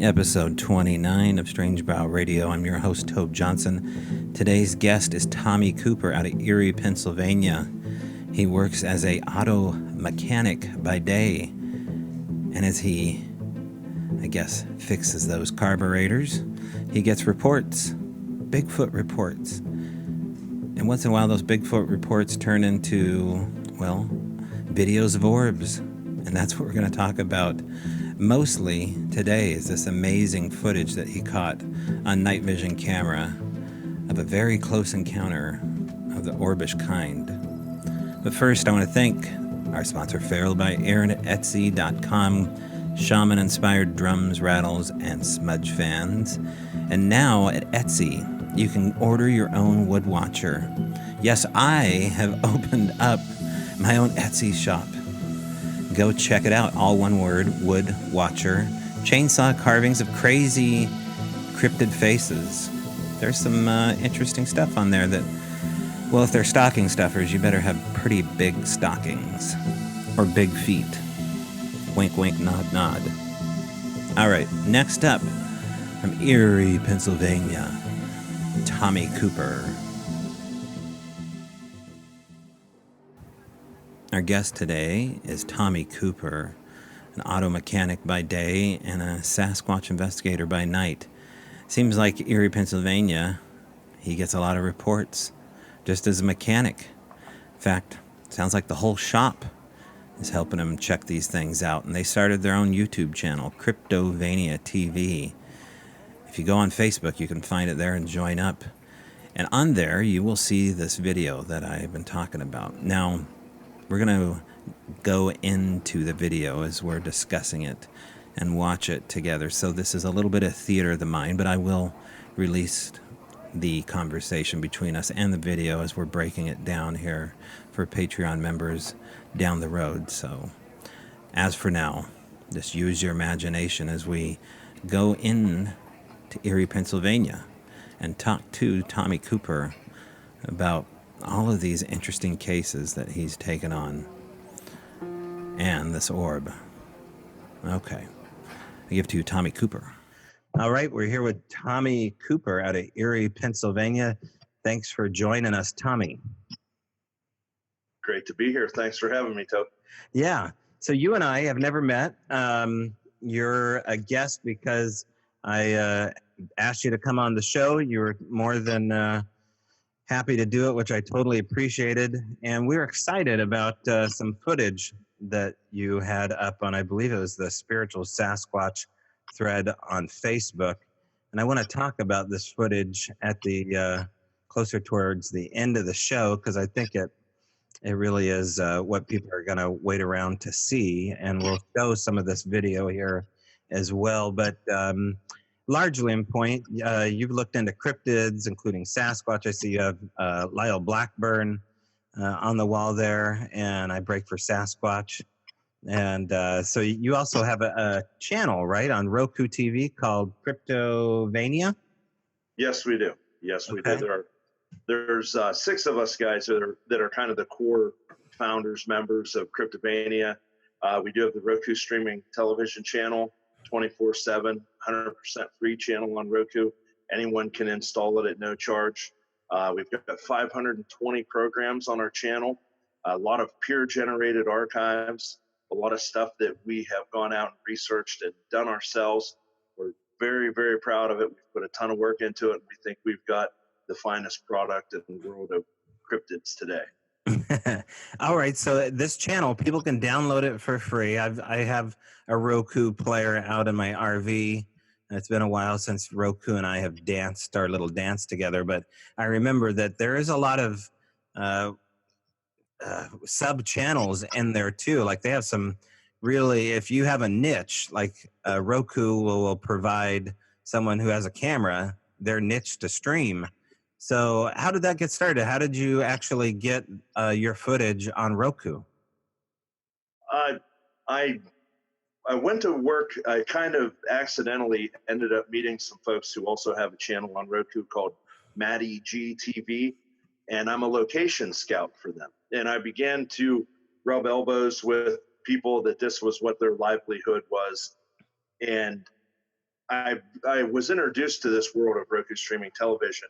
Episode 29 of Strange Bow Radio. I'm your host, Tobe Johnson. Today's guest is Tommy Cooper out of Erie, Pennsylvania. He works as a auto mechanic by day, and as he, fixes those carburetors, he gets reports, Bigfoot reports. And once in a while, those Bigfoot reports turn into, videos of orbs. And that's what we're going to talk about mostly today, is this amazing footage that he caught on night vision camera of a very close encounter of the orbish kind. But first, I want to thank our sponsor, Feral by Aaron at Etsy.com, shaman-inspired drums, rattles, and smudge fans. And now at Etsy, you can order your own wood watcher. Yes, I have opened up my own Etsy shop. Go check it out. All one word, wood watcher. Chainsaw carvings of crazy cryptid faces. There's some interesting stuff on there that, if they're stocking stuffers, you better have pretty big stockings. Or big feet. Wink, wink, nod, nod. All right, next up, from Erie, Pennsylvania, Tommy Cooper. Our guest today is Tommy Cooper, an auto mechanic by day and a Sasquatch investigator by night. Seems like Erie, Pennsylvania, he gets a lot of reports just as a mechanic. In fact, sounds like the whole shop is helping him check these things out. And they started their own YouTube channel, Cryptovania TV. If you go on Facebook, you can find it there and join up. And on there, you will see this video that I've been talking about. Now, we're going to go into the video as we're discussing it and watch it together. So this is a little bit of theater of the mind, but I will release the conversation between us and the video as we're breaking it down here for Patreon members down the road. So as for now, just use your imagination as we go in to Erie, Pennsylvania and talk to Tommy Cooper about all of these interesting cases that he's taken on. And this orb. Okay. I give to you Tommy Cooper. All right, we're here with Tommy Cooper out of Erie, Pennsylvania. Thanks for joining us, Tommy. Great to be here. Thanks for having me, Tope. Yeah. So you and I have never met. You're a guest because I asked you to come on the show. You were more than happy to do it, which I totally appreciated. And we were excited about some footage that you had up on, I believe it was the Spiritual Sasquatch thread on Facebook. And I want to talk about this footage at the closer towards the end of the show, because I think it really is what people are going to wait around to see. And we'll show some of this video here as well. But largely in point, you've looked into cryptids, including Sasquatch. I see you have Lyle Blackburn on the wall there, and I break for Sasquatch. And so you also have a channel, right, on Roku TV called Cryptovania? Yes, we do. Yes, we do. There's 6 of us guys that are kind of the core founders, members of Cryptovania. We do have the Roku streaming television channel, 24/7, 100% free channel on Roku. Anyone can install it at no charge. We've got 520 programs on our channel, a lot of peer-generated archives, a lot of stuff that we have gone out and researched and done ourselves. We're very, very proud of it. We've put a ton of work into it. We think we've got the finest product in the world of cryptids today. All right, so this channel, people can download it for free. I have a Roku player out in my RV. It's been a while since Roku and I have danced our little dance together, but I remember that there is a lot of sub channels in there too. Like they have some really, if you have a niche, like Roku will provide someone who has a camera their niche to stream. So how did that get started? How did you actually get your footage on Roku? I went to work. I kind of accidentally ended up meeting some folks who also have a channel on Roku called Maddie G TV, and I'm a location scout for them. And I began to rub elbows with people that this was what their livelihood was. And I was introduced to this world of Roku streaming television,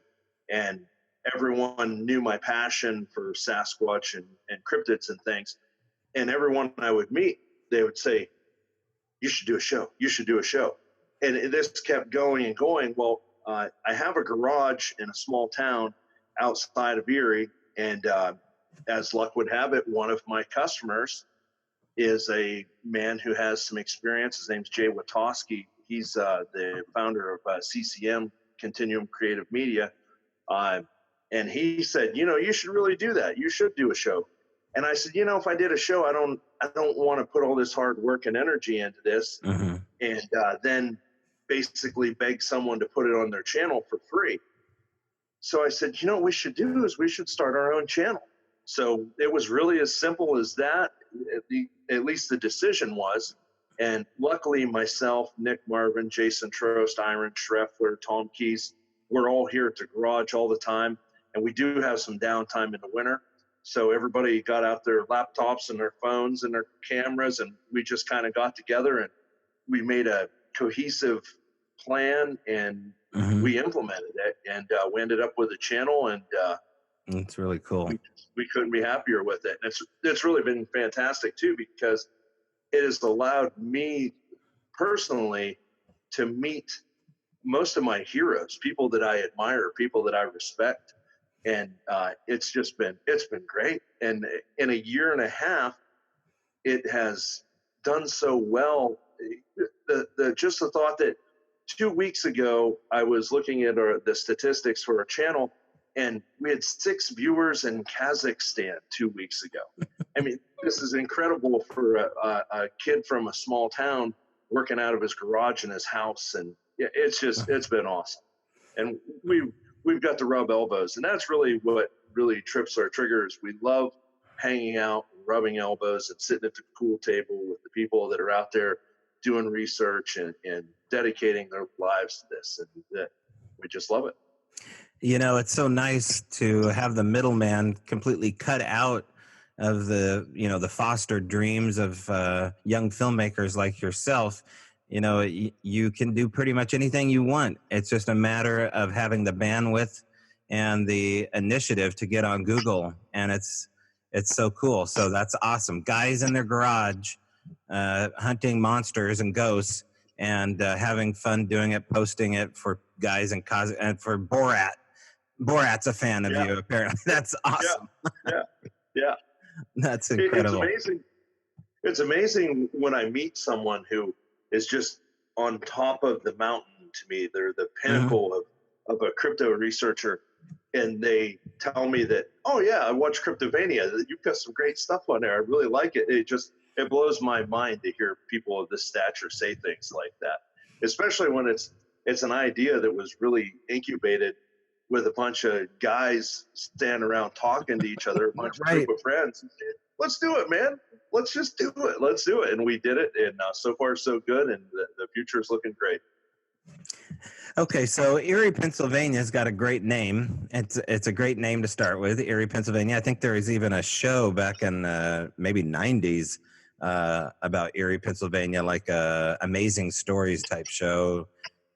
and everyone knew my passion for Sasquatch and cryptids and things. And everyone I would meet, they would say, "You should do a show. You should do a show." And this kept going and going. Well, I have a garage in a small town outside of Erie, and as luck would have it, one of my customers is a man who has some experience. His name's Jay Witowski. He's the founder of CCM, Continuum Creative Media. And he said, you should really do that. You should do a show. And I said, if I did a show, I don't want to put all this hard work and energy into this, and then basically beg someone to put it on their channel for free. So I said, what we should do is we should start our own channel. So it was really as simple as that. At least the decision was. And luckily myself, Nick Marvin, Jason Trost, Iron Schreffler, Tom Keys, we're all here at the garage all the time. And we do have some downtime in the winter. So everybody got out their laptops and their phones and their cameras, and we just kind of got together and we made a cohesive plan, and we implemented it, and we ended up with a channel, and it's really cool. We couldn't be happier with it. And it's really been fantastic too, because it has allowed me personally to meet most of my heroes, people that I admire, people that I respect. And it's been great. And in a year and a half, it has done so well. Just the thought that 2 weeks ago, I was looking at the statistics for our channel, and we had 6 viewers in Kazakhstan 2 weeks ago. I mean, this is incredible for a kid from a small town working out of his garage in his house. And it's been awesome. And we've got to rub elbows, and that's really what really trips our triggers. We love hanging out, rubbing elbows, and sitting at the cool table with the people that are out there doing research and dedicating their lives to this, and we just love it. It's so nice to have the middleman completely cut out of the fostered dreams of young filmmakers like yourself. You can do pretty much anything you want. It's just a matter of having the bandwidth and the initiative to get on Google, and it's so cool. So that's awesome. Guys in their garage hunting monsters and ghosts, and having fun doing it, posting it for guys and for Borat. Borat's a fan of you, apparently. That's awesome. Yeah. That's incredible. It's amazing when I meet someone who is just on top of the mountain. To me, they're the pinnacle of a crypto researcher, and they tell me that, oh yeah, I watch Cryptovania. You've got some great stuff on there. I really like it. It blows my mind to hear people of this stature say things like that, especially when it's an idea that was really incubated with a bunch of guys standing around talking to each other, a bunch of group of friends. And said, let's do it, man. Let's just do it. Let's do it. And we did it. And so far, so good. And the future is looking great. Okay, so Erie, Pennsylvania has got a great name. It's a great name to start with, Erie, Pennsylvania. I think there was even a show back in maybe 90s about Erie, Pennsylvania, like a Amazing Stories type show.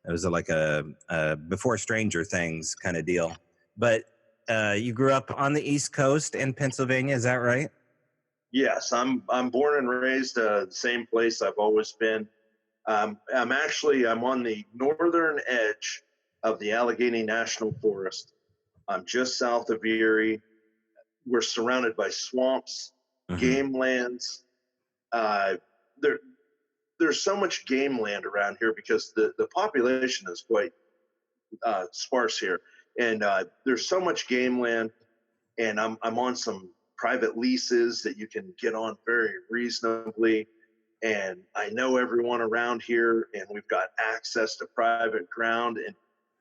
It was like a Before Stranger Things kind of deal. But you grew up on the East Coast in Pennsylvania, is that right? Yes, I'm born and raised the same place I've always been. I'm on the northern edge of the Allegheny National Forest. I'm just south of Erie. We're surrounded by swamps, game lands. There's so much game land around here because the population is quite sparse here, and there's so much game land. And I'm on some private leases that you can get on very reasonably. And I know everyone around here, and we've got access to private ground, and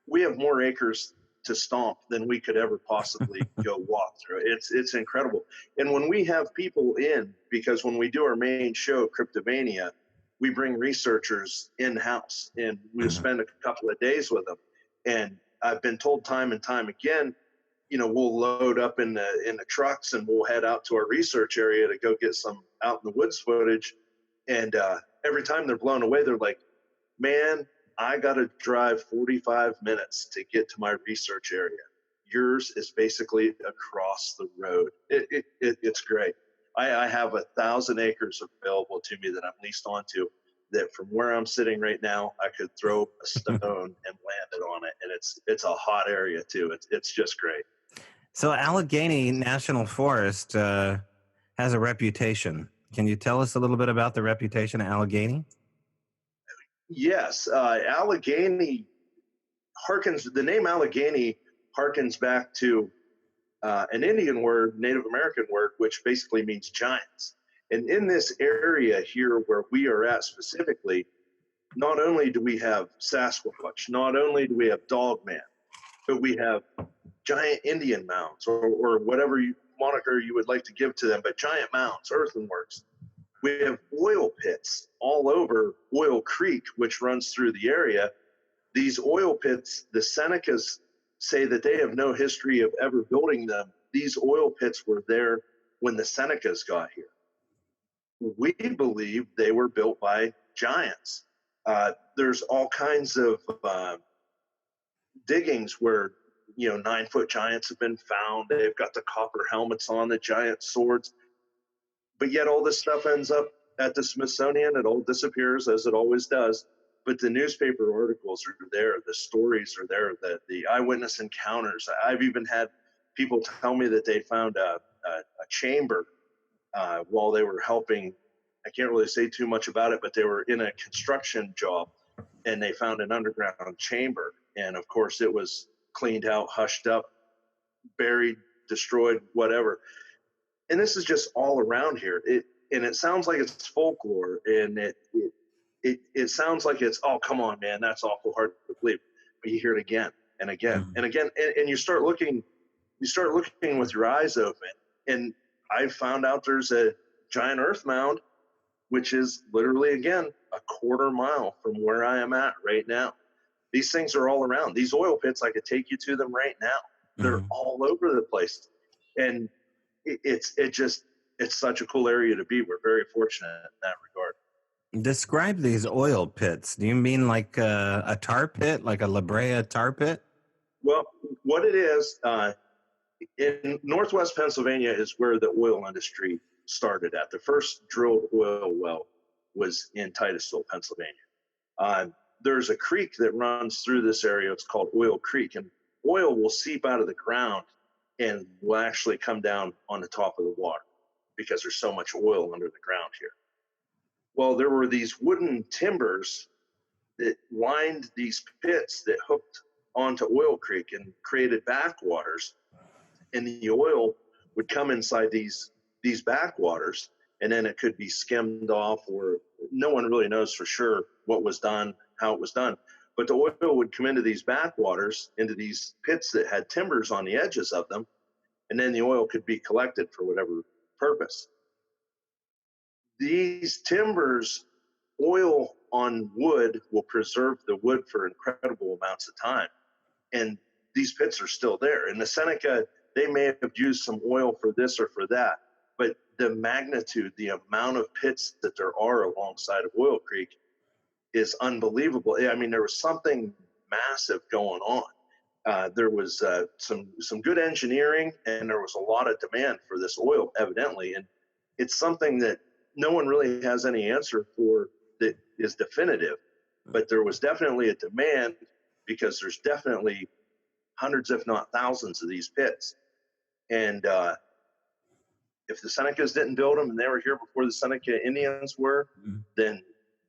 we have more acres to stomp than we could ever possibly go walk through. It's incredible. And when we have people in, because when we do our main show, Cryptovania, we bring researchers in-house, and we'll spend a couple of days with them. And I've been told time and time again, we'll load up in the trucks and we'll head out to our research area to go get some out in the woods footage. And every time they're blown away, they're like, man, I got to drive 45 minutes to get to my research area. Yours is basically across the road. It's great. I have 1,000 acres available to me that I'm leased onto, that from where I'm sitting right now, I could throw a stone and land it on it. And it's a hot area too. It's just great. So Allegheny National Forest has a reputation. Can you tell us a little bit about the reputation of Allegheny? Yes, Allegheny the name Allegheny harkens back to an Indian word, Native American word, which basically means giants. And in this area here where we are at specifically, not only do we have Sasquatch, not only do we have Dogman, but we have giant Indian mounds, or whatever moniker you would like to give to them, but giant mounds, earthworks. We have oil pits all over Oil Creek, which runs through the area. These oil pits, the Senecas say that they have no history of ever building them. These oil pits were there when the Senecas got here. We believe they were built by giants. There's all kinds of diggings where 9-foot giants have been found. They've got the copper helmets on, the giant swords. But yet all this stuff ends up at the Smithsonian. It all disappears, as it always does. But the newspaper articles are there. The stories are there. The eyewitness encounters. I've even had people tell me that they found a chamber while they were helping. I can't really say too much about it, but they were in a construction job, and they found an underground chamber. And, of course, it was cleaned out, hushed up, buried, destroyed, whatever. And this is just all around here. And it sounds like it's folklore, and it sounds like it's, oh, come on, man, that's awful hard to believe. But you hear it again and again and again, and you start looking with your eyes open. And I found out there's a giant earth mound, which is literally, again, a quarter mile from where I am at right now. These things are all around. These oil pits, I could take you to them right now. They're all over the place. And it's such a cool area to be. We're very fortunate in that regard. Describe these oil pits. Do you mean like a tar pit, like a La Brea tar pit? Well, what it is, in Northwest Pennsylvania is where the oil industry started at. The first drilled oil well was in Titusville, Pennsylvania. There's a creek that runs through this area. It's called Oil Creek, and oil will seep out of the ground and will actually come down on the top of the water because there's so much oil under the ground here. Well, there were these wooden timbers that lined these pits that hooked onto Oil Creek and created backwaters, and the oil would come inside these backwaters, and then it could be skimmed off, or no one really knows for sure what was done, how it was done. But the oil would come into these backwaters, into these pits that had timbers on the edges of them, and then the oil could be collected for whatever purpose. These timbers, oil on wood will preserve the wood for incredible amounts of time. And these pits are still there. In the Seneca, they may have used some oil for this or for that, but the magnitude, the amount of pits that there are alongside of Oil Creek is unbelievable. I mean, there was something massive going on. There was some good engineering, and there was a lot of demand for this oil, evidently. And it's something that no one really has any answer for that is definitive. But there was definitely a demand, because there's definitely hundreds, if not thousands, of these pits. And if the Senecas didn't build them and they were here before the Seneca Indians were, then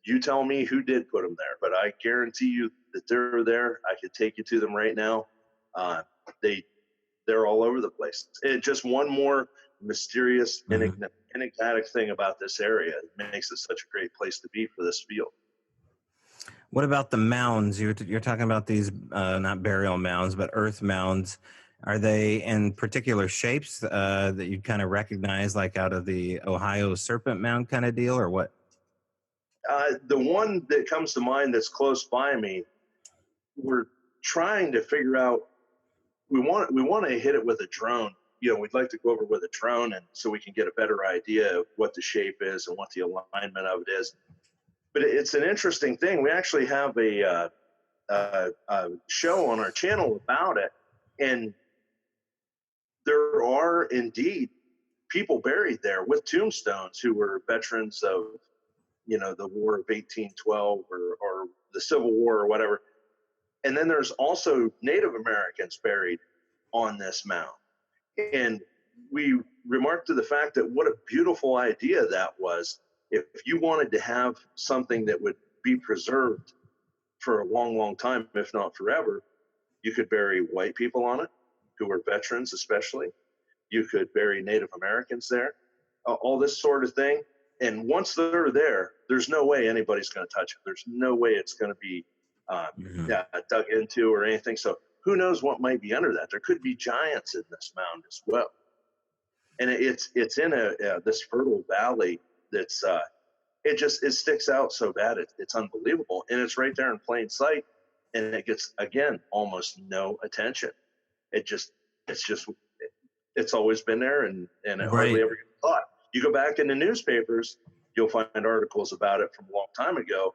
you tell me who did put them there. But I guarantee you that they're there. I could take you to them right now. They're all over the place. It's just one more mysterious, enigmatic thing about this area. It makes it such a great place to be for this field. What about the mounds? You're talking about these, not burial mounds, but earth mounds. Are they in particular shapes that you kind of recognize, like out of the Ohio Serpent Mound kind of deal, or what? The one that comes to mind that's close by me, we're trying to figure out. We want to hit it with a drone. We'd like to go over with a drone, and so we can get a better idea of what the shape is and what the alignment of it is. But it's an interesting thing. We actually have a show on our channel about it, and there are indeed people buried there with tombstones who were veterans of, the War of 1812 or the Civil War or whatever. And then there's also Native Americans buried on this mound. And we remarked to the fact that what a beautiful idea that was. If you wanted to have something that would be preserved for a long, long time, if not forever, you could bury white people on it, who were veterans especially. You could bury Native Americans there, all this sort of thing. And once they're there, there's no way anybody's going to touch it. There's no way it's going to be dug into or anything. So who knows what might be under that? There could be giants in this mound as well. And it's in this fertile valley that's it sticks out so bad. It's unbelievable. And it's right there in plain sight. And it gets, again, almost no attention. It's always been there, and it hardly ever gets caught. You go back in the newspapers, you'll find articles about it from a long time ago,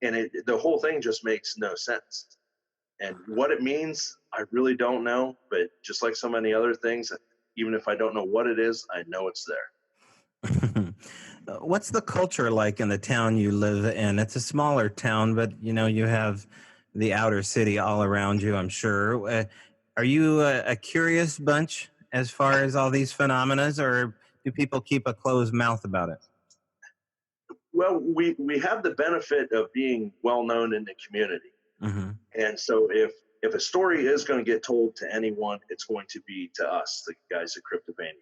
and the whole thing just makes no sense. And what it means, I really don't know. But just like so many other things, even if I don't know what it is, I know it's there. What's the culture like in the town you live in? It's a smaller town, but you have the outer city all around you, I'm sure. Are you a curious bunch as far as all these phenomena, or do people keep a closed mouth about it? Well, we have the benefit of being well known in the community. Mm-hmm. And so if a story is going to get told to anyone, it's going to be to us, the guys at Cryptovania.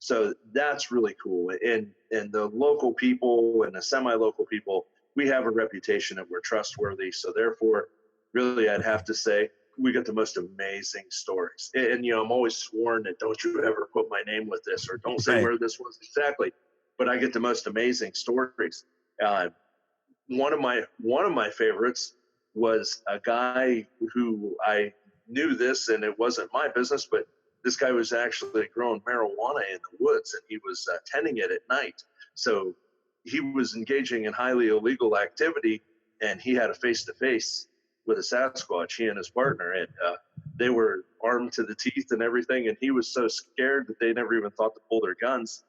So that's really cool. And the local people and the semi-local people, we have a reputation that we're trustworthy. So therefore, really, I'd have to say we get the most amazing stories. And I'm always sworn that don't you ever put my name with this, or don't say where this was exactly. But I get the most amazing stories. One of my favorites was a guy who I knew this, and it wasn't my business, but this guy was actually growing marijuana in the woods, and he was tending it at night. So he was engaging in highly illegal activity, and he had a face-to-face with a Sasquatch, he and his partner, and they were armed to the teeth and everything, and he was so scared that they never even thought to pull their guns.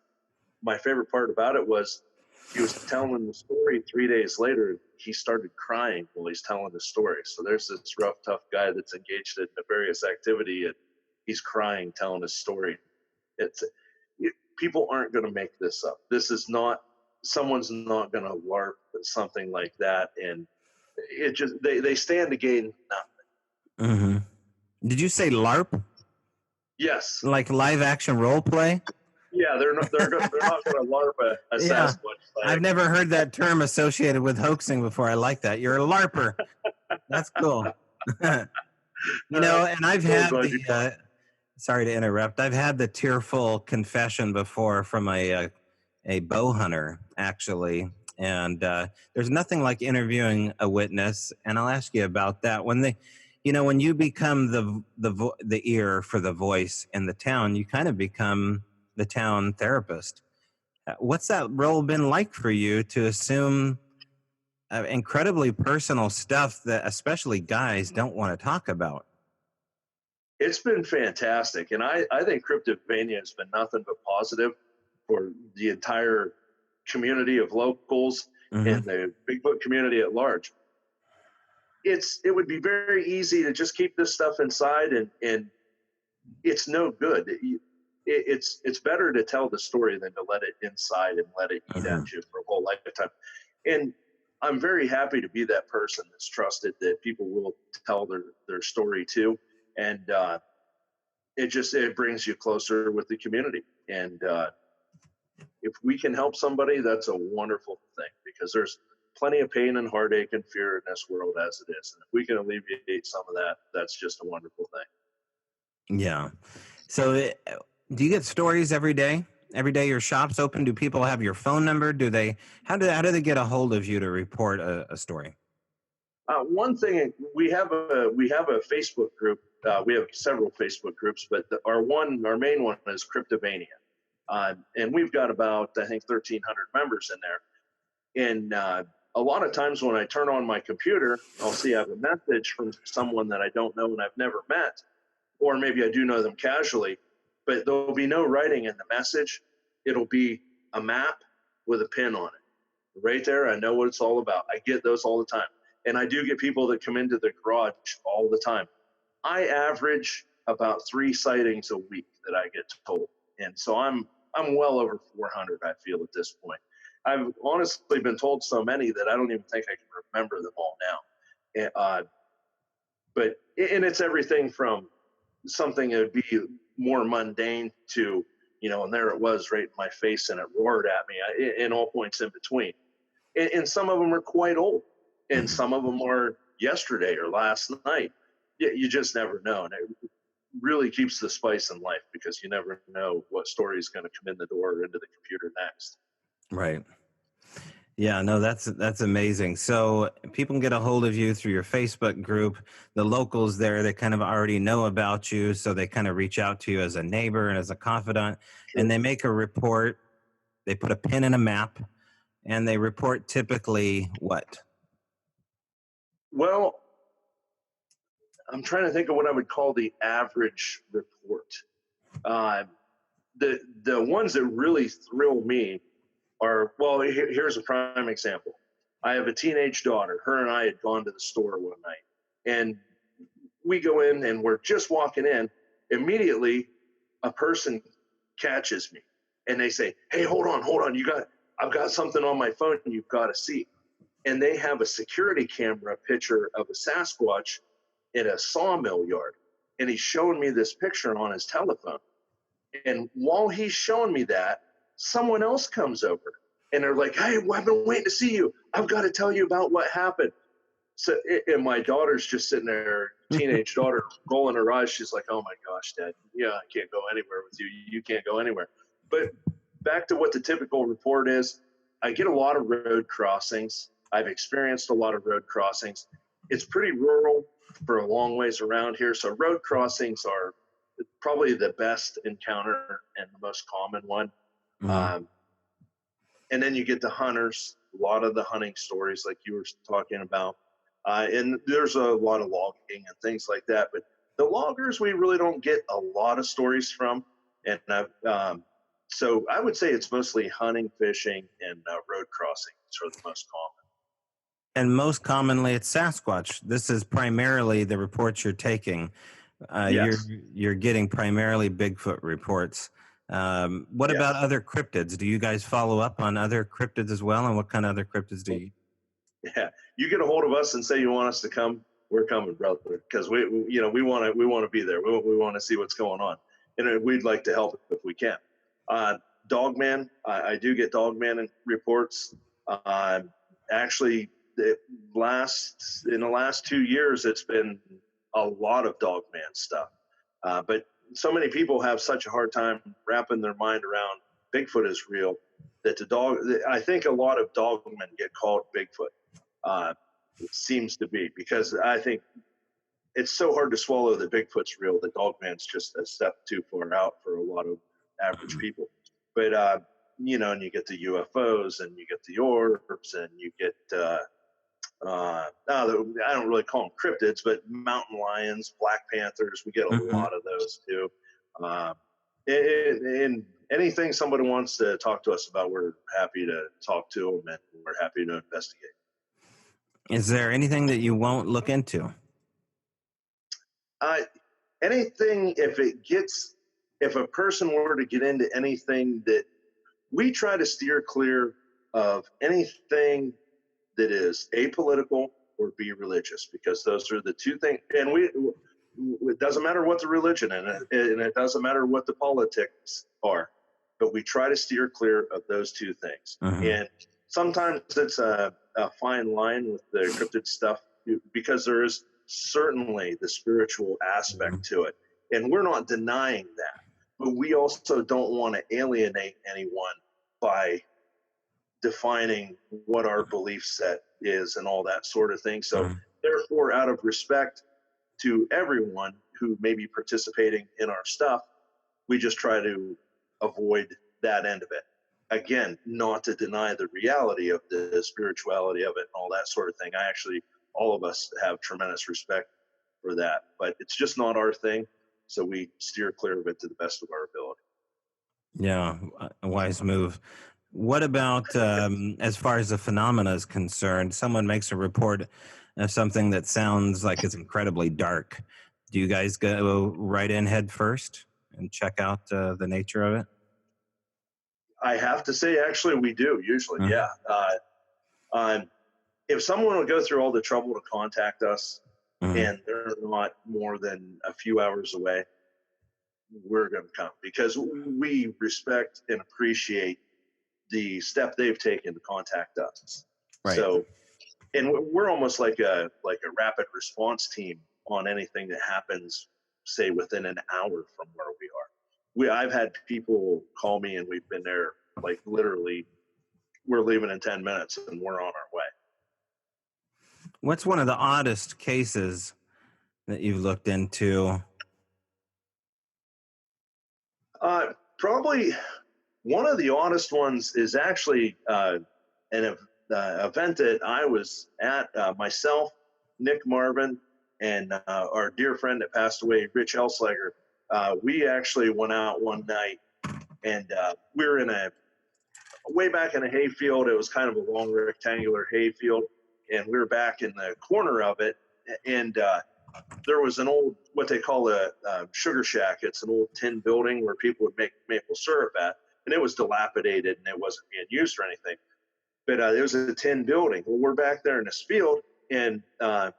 My favorite part about it was he was telling the story. 3 days later, he started crying while he's telling the story. So there's this rough, tough guy that's engaged in nefarious activity, and he's crying, telling his story. People aren't going to make this up. This is not, someone's not going to LARP something like that. And it just, they stand to gain nothing. Mm-hmm. Did you say LARP? Yes. Like live action role play? Yeah, they're not going to LARP a Sasquatch. I've never heard that term associated with hoaxing before. I like that. You're a LARPer. That's cool. And I've had the, sorry to interrupt, I've had the tearful confession before from a bow hunter, actually. And there's nothing like interviewing a witness. And I'll ask you about that. When when you become the ear for the voice in the town, you kind of become the town therapist. What's that role been like for you to assume incredibly personal stuff that especially guys don't want to talk about? It's been fantastic. And I think Cryptovania has been nothing but positive for the entire community of locals and the Bigfoot community at large. It would be very easy to just keep this stuff inside, and it's no good. It's better to tell the story than to let it inside and let it eat at you for a whole lifetime. And I'm very happy to be that person that's trusted, that people will tell their story to. And it brings you closer with the community. And if we can help somebody, that's a wonderful thing, because there's plenty of pain and heartache and fear in this world as it is. And if we can alleviate some of that, that's just a wonderful thing. Yeah. So do you get stories every day? Every day your shop's open? Do people have your phone number? How do they get a hold of you to report a story? One thing, we have a Facebook group. We have several Facebook groups, but our main one is Cryptovania. And we've got about, I think, 1,300 members in there. And a lot of times when I turn on my computer, I'll see I have a message from someone that I don't know and I've never met, or maybe I do know them casually, but there'll be no writing in the message. It'll be a map with a pin on it. Right there, I know what it's all about. I get those all the time. And I do get people that come into the garage all the time. I average about 3 sightings a week that I get told. And so I'm well over 400, I feel, at this point. I've honestly been told so many that I don't even think I can remember them all now. But it's everything from something that would be more mundane to, and there it was right in my face and it roared at me in all points in between. And some of them are quite old, and some of them are yesterday or last night. You just never know. And it really keeps the spice in life, because you never know what story is going to come in the door or into the computer next. Right. Yeah, no, that's amazing. So people can get a hold of you through your Facebook group. The locals there, they kind of already know about you, so they kind of reach out to you as a neighbor and as a confidant, Sure. and they make a report. They put a pin in a map, and they report typically what? Well, I'm trying to think of what I would call the average report. The ones that really thrill me are, well, here's a prime example. I have a teenage daughter. Her and I had gone to the store one night, and we go in and we're just walking in. Immediately, a person catches me, and they say, "Hey, hold on. I've got something on my phone you've got to see." And they have a security camera picture of a Sasquatch in a sawmill yard. And he's showing me this picture on his telephone. And while he's showing me that, someone else comes over and they're like, "Hey, I've been waiting to see you. I've got to tell you about what happened." So, and my daughter's just sitting there, teenage daughter, rolling her eyes. She's like, "Oh my gosh, Dad, yeah, I can't go anywhere with you. You can't go anywhere." But back to what the typical report is, I get a lot of road crossings. I've experienced a lot of road crossings. It's pretty rural for a long ways around here. So road crossings are probably the best encounter and the most common one. Mm-hmm. And then you get the hunters, a lot of the hunting stories like you were talking about. And there's a lot of logging and things like that. But the loggers, we really don't get a lot of stories from. And so I would say it's mostly hunting, fishing, and road crossings are the most common. And most commonly, it's Sasquatch. This is primarily the reports you're taking. Yes. You're getting primarily Bigfoot reports. What Yes. about other cryptids? Do you guys follow up on other cryptids as well? And what kind of other cryptids do you? Yeah, you get a hold of us and say you want us to come. We're coming, brother, because we want to be there. We want to see what's going on, and we'd like to help if we can. Dogman, I do get Dogman reports. Actually, in the last 2 years, it's been a lot of Dogman stuff. But so many people have such a hard time wrapping their mind around Bigfoot is real that I think a lot of dogmen get called Bigfoot. It seems to be, because I think it's so hard to swallow that Bigfoot's real that Dogman's just a step too far out for a lot of average people. But and you get the UFOs, and you get the orbs, and you get I don't really call them cryptids, but mountain lions, black panthers. We get a lot of those too. And anything somebody wants to talk to us about, we're happy to talk to them, and we're happy to investigate. Is there anything that you won't look into? Anything, if a person were to get into anything, that we try to steer clear of anything that is apolitical or be religious, because those are the two things. And it doesn't matter what the religion and it doesn't matter what the politics are, but we try to steer clear of those two things. And sometimes it's a fine line with the cryptid stuff, because there is certainly the spiritual aspect to it. And we're not denying that, but we also don't want to alienate anyone by defining what our belief set is and all that sort of thing. So therefore, out of respect to everyone who may be participating in our stuff, we just try to avoid that end of it. again, not to deny the reality of the spirituality of it and all that sort of thing. All of us have tremendous respect for that, but it's just not our thing. So we steer clear of it to the best of our ability. Yeah, a wise move. What about as far as the phenomena is concerned? Someone makes a report of something that sounds like it's incredibly dark. Do you guys go right in head first and check out the nature of it? I have to say, actually, we do usually. Mhm. Yeah. If someone would go through all the trouble to contact us Mhm. and they're not more than a few hours away, we're going to come because we respect and appreciate the step they've taken to contact us. Right. So, and we're almost like a rapid response team on anything that happens, say within an hour from where we are. I've had people call me and we've been there like literally. We're leaving in 10 minutes and we're on our way. What's one of the oddest cases that you've looked into? Probably one of the oddest ones is actually an event that I was at. Myself, Nick Marvin, and our dear friend that passed away, Rich Elslager. We actually went out one night, and we were in way back in a hayfield. It was kind of a long rectangular hayfield, and we were back in the corner of it, and there was an old, what they call a sugar shack. It's an old tin building where people would make maple syrup at, and it was dilapidated and it wasn't being used or anything. But it was a tin building. Well, we're back there in this field, and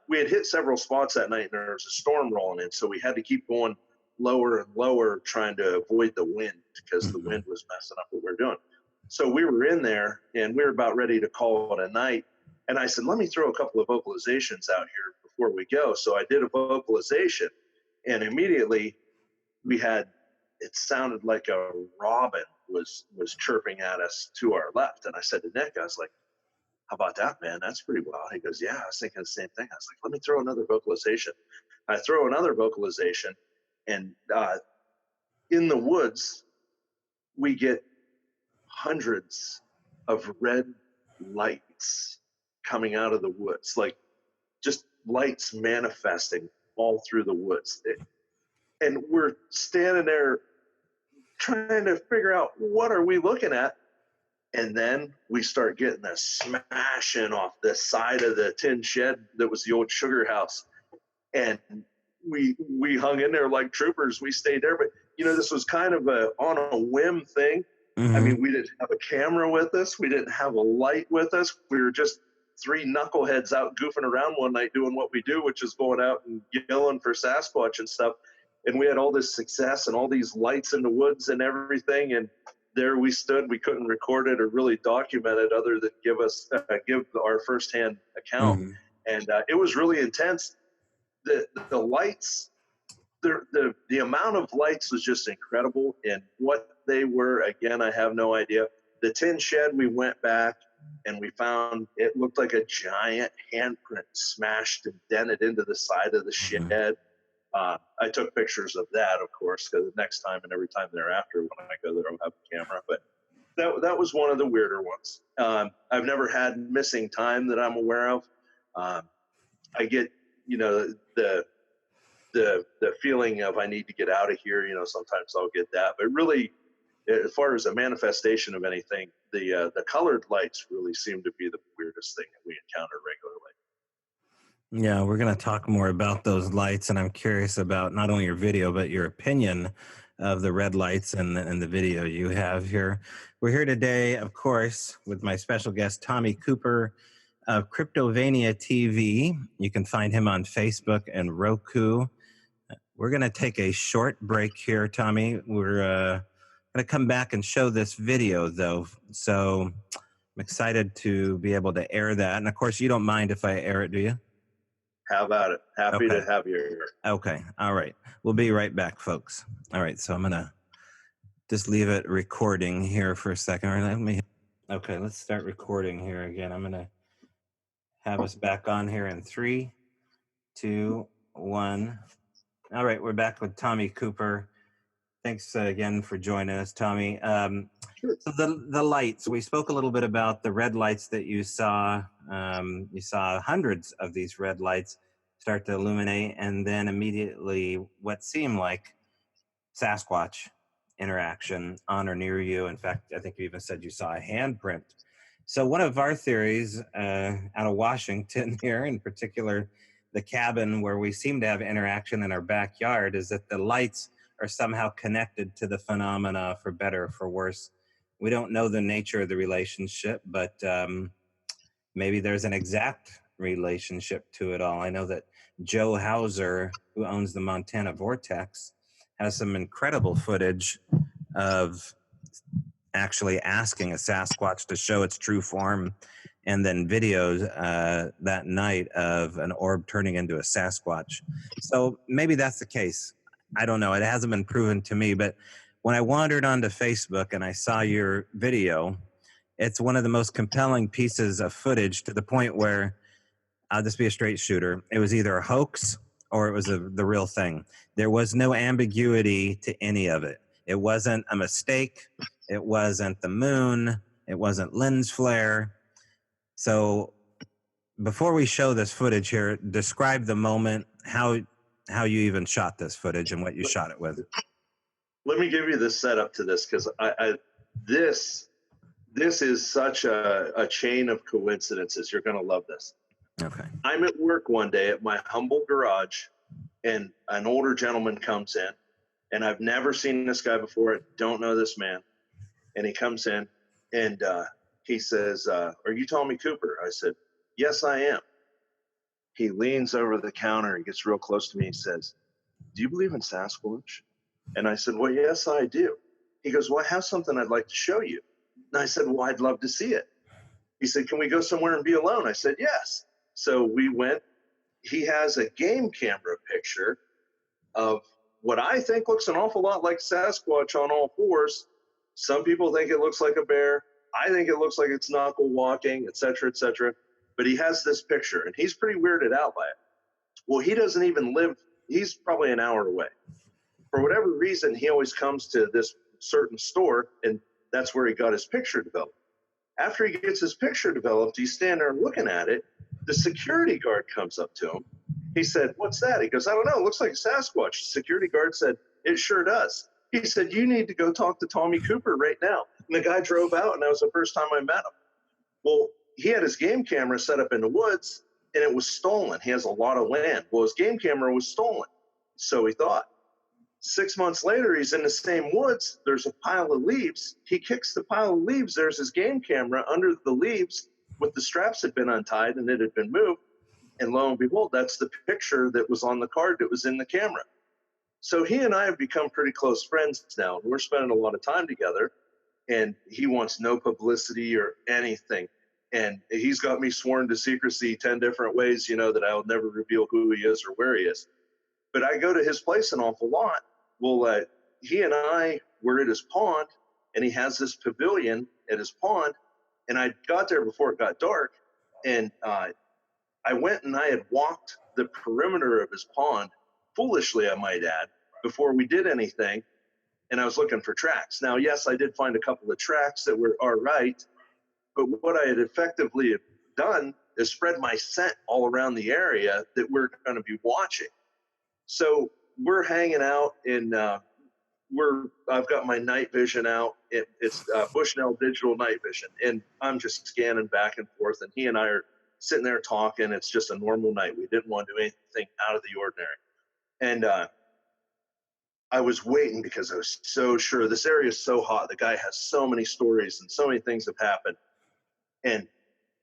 we had hit several spots that night, and there was a storm rolling in, so we had to keep going lower and lower, trying to avoid the wind because the wind was messing up what we were doing. So we were in there, and we were about ready to call it a night. And I said, let me throw a couple of vocalizations out here before we go. So I did a vocalization, and immediately it sounded like a robin was chirping at us to our left. And I said to Nick, I was like, how about that, man? That's pretty wild. He goes, yeah, I was thinking the same thing. I was like, let me throw another vocalization. I throw another vocalization, and in the woods, we get hundreds of red lights coming out of the woods, like just lights manifesting all through the woods. And we're standing there trying to figure out what are we looking at. And then we start getting a smashing off the side of the tin shed that was the old sugar house. And we hung in there like troopers. We stayed there. But, this was kind of on a whim thing. I mean, we didn't have a camera with us. We didn't have a light with us. We were just three knuckleheads out goofing around one night doing what we do, which is going out and yelling for Sasquatch and stuff. And we had all this success and all these lights in the woods and everything. And there we stood. We couldn't record it or really document it other than give our firsthand account. And it was really intense. The lights, the amount of lights was just incredible. And what they were, again, I have no idea. The tin shed, we went back and we found it looked like a giant handprint smashed and dented into the side of the shed. I took pictures of that, of course, because the next time and every time thereafter when I go there, I'll have a camera. But that was one of the weirder ones. I've never had missing time that I'm aware of. I get, the feeling of I need to get out of here. Sometimes I'll get that. But really, as far as a manifestation of anything, the colored lights really seem to be the weirdest thing that we encounter regularly. Yeah, we're going to talk more about those lights, and I'm curious about not only your video, but your opinion of the red lights and the video you have here. We're here today, of course, with my special guest, Tommy Cooper of Cryptovania TV. You can find him on Facebook and Roku. We're going to take a short break here, Tommy. We're going to come back and show this video, though. So I'm excited to be able to air that. And, of course, you don't mind if I air it, do you? How about it? Happy to have you here. Okay. All right. We'll be right back, folks. All right. So I'm going to just leave it recording here for a second. All right, okay, let's start recording here again. I'm going to have us back on here in 3, 2, 1. All right. We're back with Tommy Cooper Thanks again for joining us, Tommy. Sure. So the lights, we spoke a little bit about the red lights that you saw. You saw hundreds of these red lights start to illuminate, and then immediately what seemed like Sasquatch interaction on or near you. In fact, I think you even said you saw a handprint. So one of our theories out of Washington here, in particular, the cabin where we seem to have interaction in our backyard, is that the lights are somehow connected to the phenomena, for better or for worse. We don't know the nature of the relationship, but maybe there's an exact relationship to it all. I know that Joe Hauser, who owns the Montana Vortex, has some incredible footage of actually asking a Sasquatch to show its true form, and then videos that night of an orb turning into a Sasquatch. So maybe that's the case. I don't know. It hasn't been proven to me, but when I wandered onto Facebook and I saw your video, it's one of the most compelling pieces of footage, to the point where I'll just be a straight shooter. It was either a hoax or it was the real thing. There was no ambiguity to any of it. It wasn't a mistake. It wasn't the moon. It wasn't lens flare. So before we show this footage here, describe the moment, how you even shot this footage and what you shot it with. Let me give you the setup to this, because this is such a chain of coincidences. You're going to love this. Okay. I'm at work one day at my humble garage, and an older gentleman comes in, and I've never seen this guy before. I don't know this man. And he comes in, and he says, "Are you Tommy Cooper?" I said, "Yes, I am." He leans over the counter and gets real close to me. He says, "Do you believe in Sasquatch?" And I said, "Well, yes, I do." He goes, "Well, I have something I'd like to show you." And I said, "Well, I'd love to see it." He said, "Can we go somewhere and be alone?" I said, "Yes." So we went. He has a game camera picture of what I think looks an awful lot like Sasquatch on all fours. Some people think it looks like a bear. I think it looks like it's knuckle walking, et cetera, et cetera. But he has this picture, and he's pretty weirded out by it. Well, he doesn't even live, he's probably an hour away. For whatever reason, he always comes to this certain store, and that's where he got his picture developed. After he gets his picture developed, he's standing there looking at it. The security guard comes up to him. He said, "What's that?" He goes, "I don't know. It looks like a Sasquatch." The security guard said, "It sure does." He said, "You need to go talk to Tommy Cooper right now." And the guy drove out, and that was the first time I met him. Well, he had his game camera set up in the woods, and it was stolen. He has a lot of land. Well, his game camera was stolen. So he thought. 6 months later, he's in the same woods. There's a pile of leaves. He kicks the pile of leaves. There's his game camera under the leaves with the straps had been untied and it had been moved. And lo and behold, that's the picture that was on the card that was in the camera. So he and I have become pretty close friends now. We're spending a lot of time together, and he wants no publicity or anything. And he's got me sworn to secrecy 10 different ways, that I'll never reveal who he is or where he is. But I go to his place an awful lot. Well, he and I were at his pond, and he has this pavilion at his pond. And I got there before it got dark, and I went and I had walked the perimeter of his pond, foolishly, I might add, before we did anything. And I was looking for tracks. Now, yes, I did find a couple of tracks that were all right. But what I had effectively done is spread my scent all around the area that we're going to be watching. So we're hanging out in, I've got my night vision out. It's Bushnell Digital Night Vision. And I'm just scanning back and forth. And he and I are sitting there talking. It's just a normal night. We didn't want to do anything out of the ordinary. And I was waiting because I was so sure. This area is so hot. The guy has so many stories and so many things have happened. And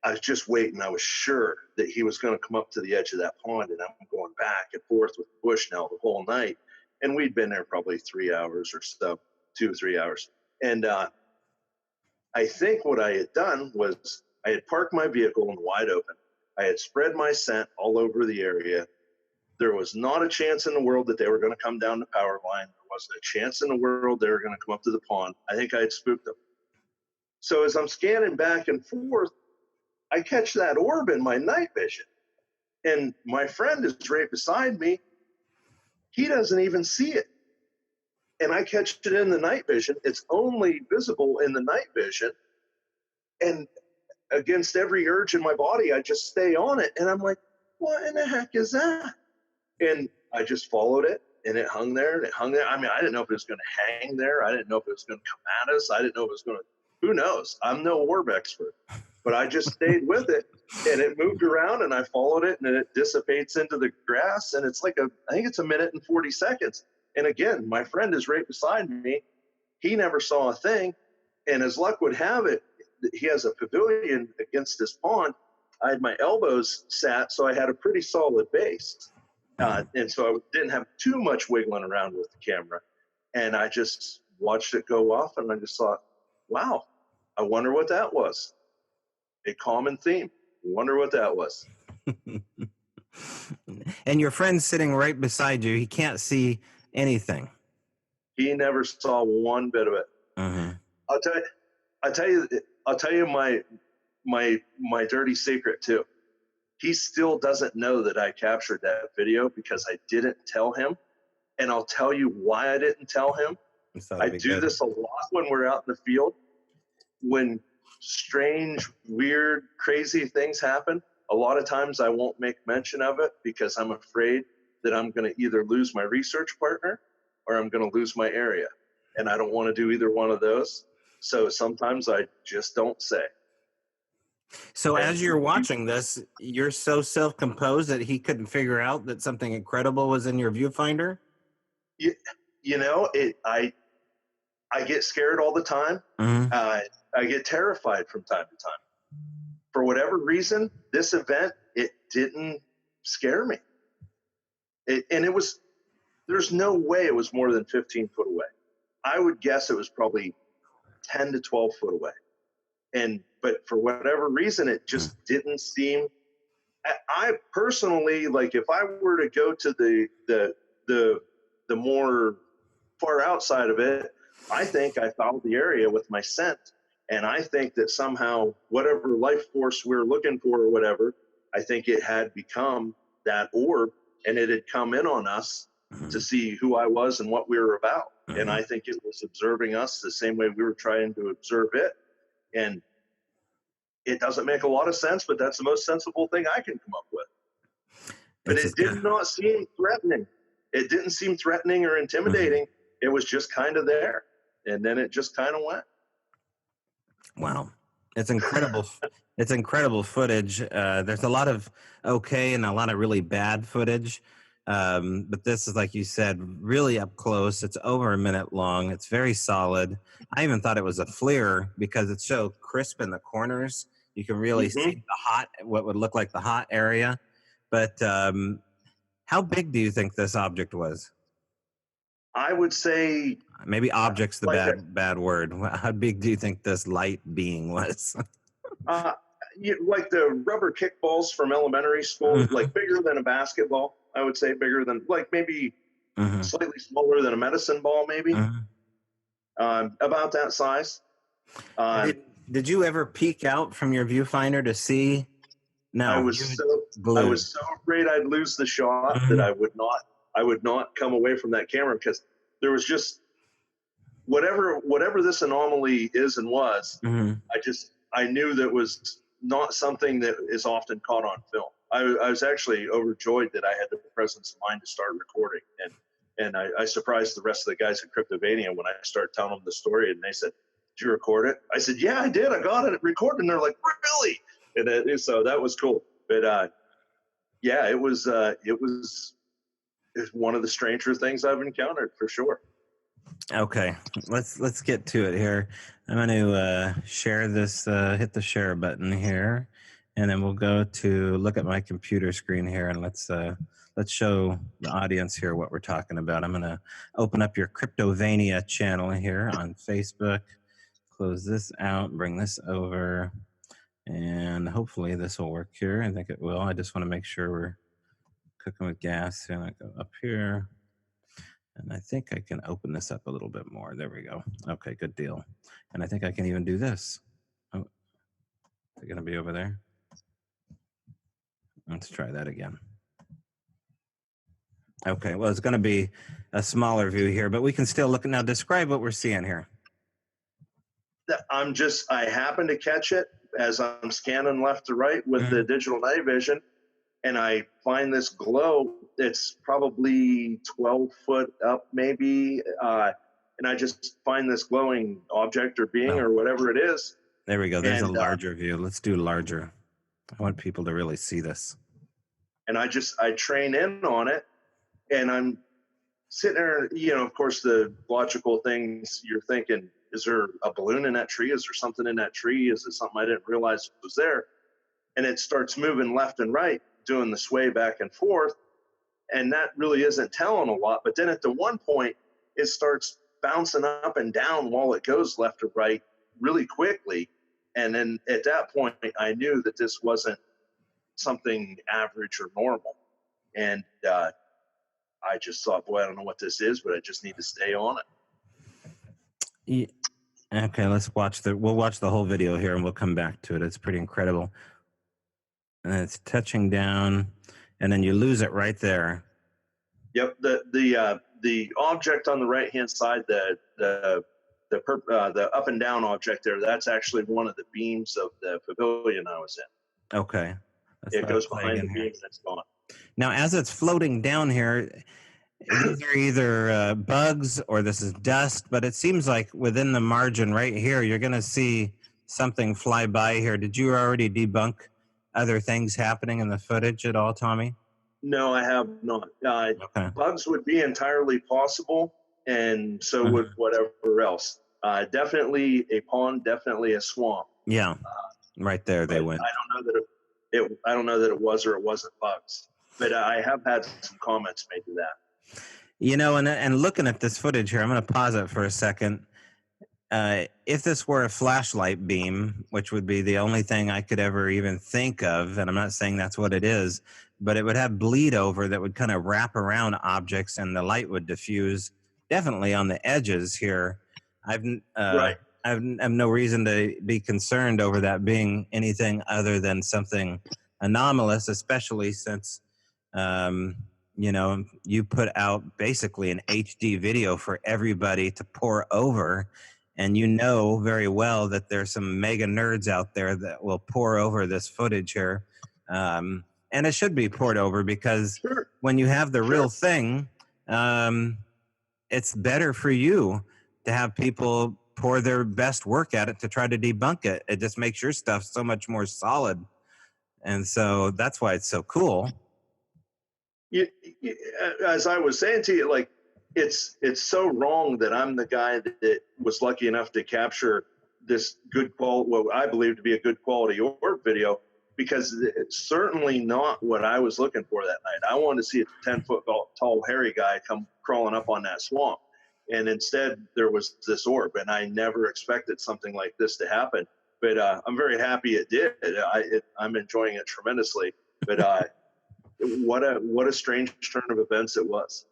I was just waiting. I was sure that he was going to come up to the edge of that pond, and I'm going back and forth with Bushnell the whole night. And we'd been there probably 3 hours or so, 2 or 3 hours. And I think what I had done was I had parked my vehicle in the wide open. I had spread my scent all over the area. There was not a chance in the world that they were going to come down the power line. There wasn't a chance in the world they were going to come up to the pond. I think I had spooked them. So as I'm scanning back and forth, I catch that orb in my night vision. And my friend is right beside me. He doesn't even see it. and I catch it in the night vision. It's only visible in the night vision. And against every urge in my body, I just stay on it. And I'm like, what in the heck is that? And I just followed it, and it hung there, and it hung there. I mean, I didn't know if it was going to hang there. I didn't know if it was going to come at us. I didn't know if it was going to, who knows? I'm no orb expert, but I just stayed with it, and it moved around, and I followed it, and then it dissipates into the grass. And it's like I think it's 1 minute and 40 seconds. And again, my friend is right beside me. He never saw a thing. And as luck would have it, he has a pavilion against this pond. I had my elbows sat, so I had a pretty solid base. And so I didn't have too much wiggling around with the camera. And I just watched it go off, and I just thought, wow, I wonder what that was. A common theme. Wonder what that was. And your friend's sitting right beside you. He can't see anything. He never saw one bit of it. Mm-hmm. I'll tell you my dirty secret too. He still doesn't know that I captured that video because I didn't tell him. And I'll tell you why I didn't tell him. I do this a lot when we're out in the field. When strange, weird, crazy things happen, a lot of times I won't make mention of it because I'm afraid that I'm going to either lose my research partner or I'm going to lose my area. And I don't want to do either one of those. So sometimes I just don't say. So as you're watching this, you're so self-composed that he couldn't figure out that something incredible was in your viewfinder? You know, I get scared all the time. Mm-hmm. I get terrified from time to time. For whatever reason, this event, it didn't scare me. There's no way it was more than 15 foot away. I would guess it was probably 10 to 12 foot away. But for whatever reason, it just didn't seem. I personally, like, if I were to go to the more far outside of it, I think I followed the area with my scent, and I think that somehow whatever life force we're looking for or whatever, I think it had become that orb, and it had come in on us to see who I was and what we were about. And I think it was observing us the same way we were trying to observe it. And it doesn't make a lot of sense, but that's the most sensible thing I can come up with. But it did not seem threatening. It didn't seem threatening or intimidating. It was just kind of there. And then it just kind of went. Wow. It's incredible. It's incredible footage. There's a lot of okay and a lot of really bad footage. But this is, like you said, really up close. It's over 1 minute long. It's very solid. I even thought it was a FLIR because it's so crisp in the corners. You can really see what would look like the hot area. But how big do you think this object was? I would say maybe object's the bad word. How big do you think this light being was? Like the rubber kickballs from elementary school, like bigger than a basketball. I would say bigger than, like, maybe slightly smaller than a medicine ball, maybe. About that size. Did you ever peek out from your viewfinder to see? No, I was so afraid I'd lose the shot that I would not come away from that camera, because there was just whatever this anomaly is and was. I knew that was not something that is often caught on film. I was actually overjoyed that I had the presence of mind to start recording, and I surprised the rest of the guys at Cryptovania when I started telling them the story, and they said, "Did you record it?" I said, "Yeah, I did. I got it recorded." And they're like, "Really?" And so that was cool. But yeah, it was one of the stranger things I've encountered, for sure. Okay, let's get to it here. I'm going to share this, hit the share button here, and then we'll go to look at my computer screen here, and let's show the audience here what we're talking about. I'm going to open up your Cryptovania channel here on Facebook, close this out, bring this over, and hopefully this will work here. I think it will. I just want to make sure we're cooking with gas. And I go up here. And I think I can open this up a little bit more. There we go. Okay, good deal. And I think I can even do this. Oh, is it going to be over there? Let's try that again. Okay, well, it's going to be a smaller view here, but we can still look. Now, describe what we're seeing here. I happen to catch it as I'm scanning left to right with the digital night vision, and I find this glow. It's probably 12 foot up, maybe, and I just find this glowing object or being or whatever it is. There we go. There's a larger view. Let's do larger. I want people to really see this. And I train in on it, and I'm sitting there, of course, the logical things you're thinking, is there a balloon in that tree? Is there something in that tree? Is it something I didn't realize was there? And it starts moving left and right, doing the sway back and forth. And that really isn't telling a lot. But then at the one point, it starts bouncing up and down while it goes left or right really quickly. And then at that point, I knew that this wasn't something average or normal. And I just thought, boy, I don't know what this is, but I just need to stay on it. Yeah. Okay, we'll watch the whole video here and we'll come back to it. It's pretty incredible. And it's touching down, and then you lose it right there. Yep, the object on the right hand side, the up and down object there, that's actually one of the beams of the pavilion I was in. Okay, it goes behind the beam and it's gone. Now, as it's floating down here, these are either bugs or this is dust, but it seems like within the margin right here, you're going to see something fly by here. Did you already debunk other things happening in the footage at all, Tommy? No, I have not. Okay. Bugs would be entirely possible, and so would whatever else. Definitely a pond, definitely a swamp. Yeah, right there they went. I don't know that it was or it wasn't bugs, but I have had some comments made to that. And looking at this footage here, I'm going to pause it for a second. If this were a flashlight beam, which would be the only thing I could ever even think of, and I'm not saying that's what it is, but it would have bleed over that would kind of wrap around objects and the light would diffuse definitely on the edges here. I've no reason to be concerned over that being anything other than something anomalous, especially since you put out basically an HD video for everybody to pour over, and you know very well that there's some mega nerds out there that will pour over this footage here. And it should be poured over because when you have the real thing, it's better for you to have people pour their best work at it to try to debunk it. It just makes your stuff so much more solid. And so that's why it's so cool. As I was saying to you, like, it's so wrong that I'm the guy that was lucky enough to capture this good quality, what I believe to be a good quality orb video, because it's certainly not what I was looking for that night. I wanted to see a 10-foot tall hairy guy come crawling up on that swamp. And instead there was this orb, and I never expected something like this to happen. But I'm very happy it did. I'm enjoying it tremendously. But what a strange turn of events it was.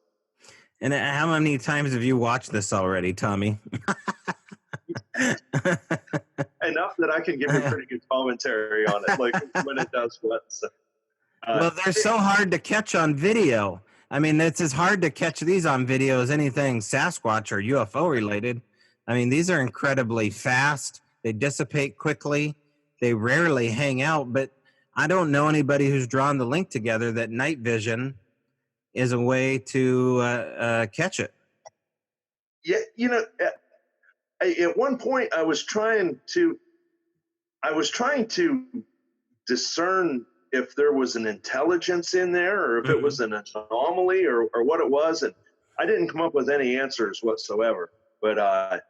And how many times have you watched this already, Tommy? Enough that I can give you pretty good commentary on it, like when it does what. So, well, they're so hard to catch on video. I mean, it's as hard to catch these on video as anything Sasquatch or UFO related. I mean, these are incredibly fast. They dissipate quickly. They rarely hang out, but I don't know anybody who's drawn the link together that night vision is a way to catch it. Yeah, at one point I was trying to discern if there was an intelligence in there or if it was an anomaly or what it was, and I didn't come up with any answers whatsoever. But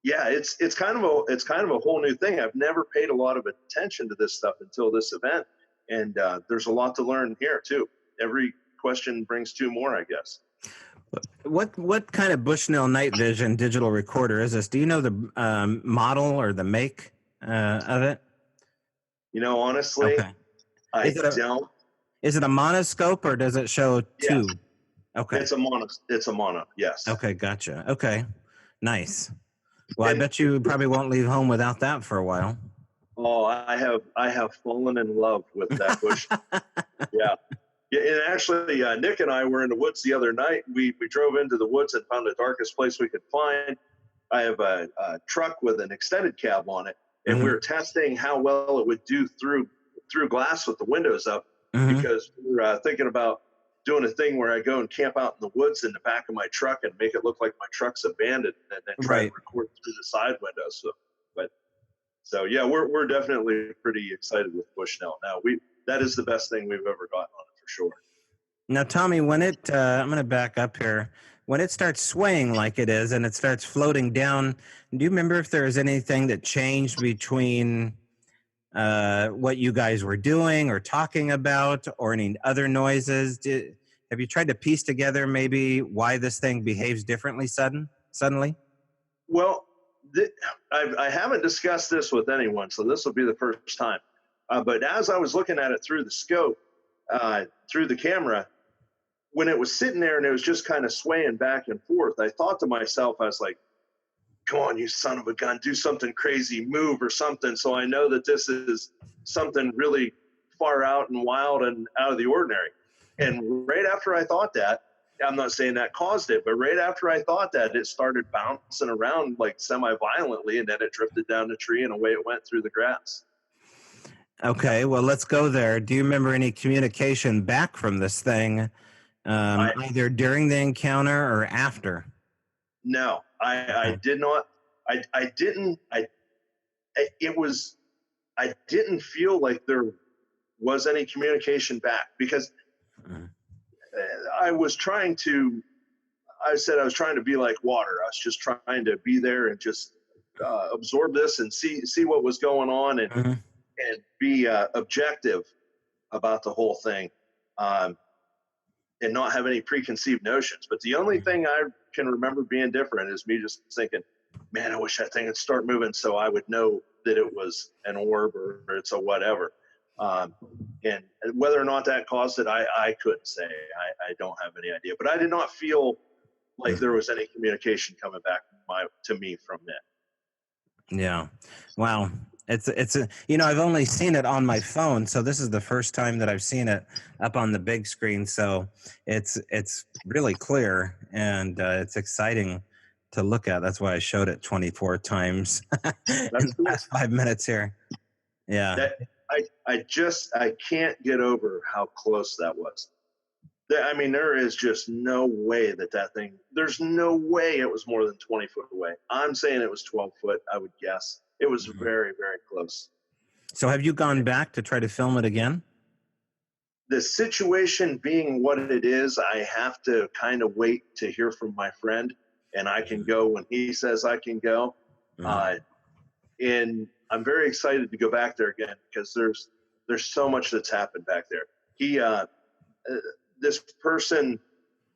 yeah, it's kind of a whole new thing. I've never paid a lot of attention to this stuff until this event, and there's a lot to learn here too. Every question brings two more, I guess. What kind of Bushnell night vision digital recorder is this? Do you know the model or the make of it? Honestly, okay. I don't. Is it a monoscope or does it show two? Yes. Okay. It's a mono. Yes. Okay. Gotcha. Okay. Nice. Well, I bet you probably won't leave home without that for a while. Oh, I have fallen in love with that bush. Yeah. Yeah, and actually, Nick and I were in the woods the other night. We drove into the woods and found the darkest place we could find. I have a truck with an extended cab on it, and we were testing how well it would do through glass with the windows up, because we were thinking about doing a thing where I go and camp out in the woods in the back of my truck and make it look like my truck's abandoned, and then try to record through the side windows. So yeah, we're definitely pretty excited with Bushnell. Now that is the best thing we've ever gotten on it for sure. Now, Tommy, when I'm going to back up here. When it starts swaying like it is and it starts floating down, do you remember if there was anything that changed between what you guys were doing or talking about, or any other noises? Have you tried to piece together maybe why this thing behaves differently suddenly? Well, I haven't discussed this with anyone, so this will be the first time. But as I was looking at it through the scope, through the camera, when it was sitting there and it was just kind of swaying back and forth, I thought to myself, I was like, come on, you son of a gun, do something crazy, move or something, so I know that this is something really far out and wild and out of the ordinary. And right after I thought that, I'm not saying that caused it, but right after I thought that, it started bouncing around like semi-violently, and then it drifted down the tree and away it went through the grass. Okay, well, let's go there. Do you remember any communication back from this thing, either during the encounter or after? No, I did not. I didn't. I didn't feel like there was any communication back, because I was trying to be like water. I was just trying to be there and just absorb this and see what was going on, and be objective about the whole thing, and not have any preconceived notions. But the only thing I can remember being different is me just thinking, man, I wish that thing would start moving so I would know that it was an orb or it's a whatever. And whether or not that caused it, I couldn't say. I don't have any idea. But I did not feel like there was any communication coming back to me from it. Yeah. Wow. It's I've only seen it on my phone, so this is the first time that I've seen it up on the big screen. So it's really clear, and it's exciting to look at. That's why I showed it 24 times in the last 5 minutes here. Yeah. I can't get over how close that was. I mean, there is just no way that thing, there's no way it was more than 20 foot away. I'm saying it was 12 foot, I would guess. It was very, very close. So have you gone back to try to film it again? The situation being what it is, I have to kind of wait to hear from my friend, and I can go when he says I can go. And I'm very excited to go back there again, because there's so much that's happened back there. This person,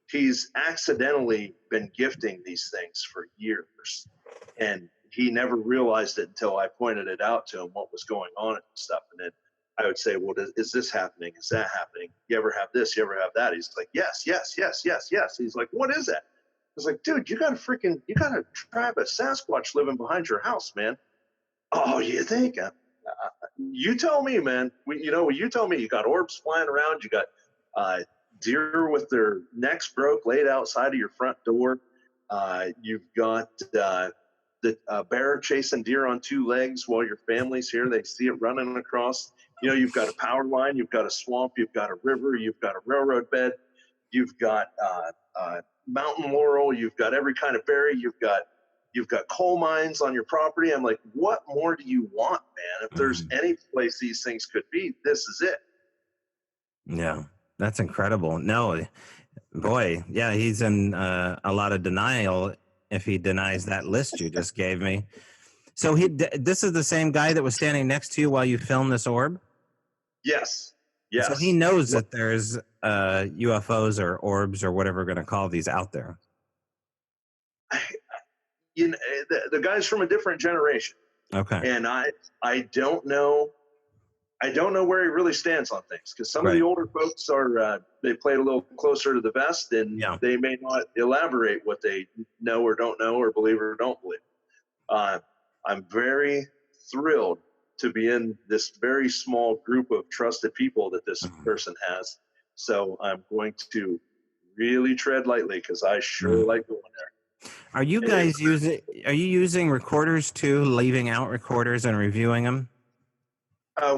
he's accidentally been gifting these things for years, and he never realized it until I pointed it out to him, what was going on and stuff. And then I would say, well, is this happening? Is that happening? You ever have this? You ever have that? He's like, yes. He's like, what is that? I was like, dude, you got a tribe of Sasquatch living behind your house, man. Oh, you think? You tell me, man. You tell me. You got orbs flying around. You got deer with their necks broke laid outside of your front door. You've got the bear chasing deer on two legs while your family's here. They see it running across. You've got a power line. You've got a swamp. You've got a river. You've got a railroad bed. You've got mountain laurel. You've got every kind of berry. You've got coal mines on your property. I'm like, what more do you want, man? If there's any place these things could be, this is it. Yeah, that's incredible. No, boy, yeah, he's in a lot of denial if he denies that list you just gave me. So this is the same guy that was standing next to you while you filmed this orb? Yes. So he knows that there's UFOs or orbs or whatever we're going to call these out there. The guy's from a different generation. Okay. And I don't know where he really stands on things, because some of the older folks they play a little closer to the vest, and they may not elaborate what they know or don't know or believe or don't believe. I'm very thrilled to be in this very small group of trusted people that this person has. So I'm going to really tread lightly because I sure like going there. Are you guys using recorders too, leaving out recorders and reviewing them?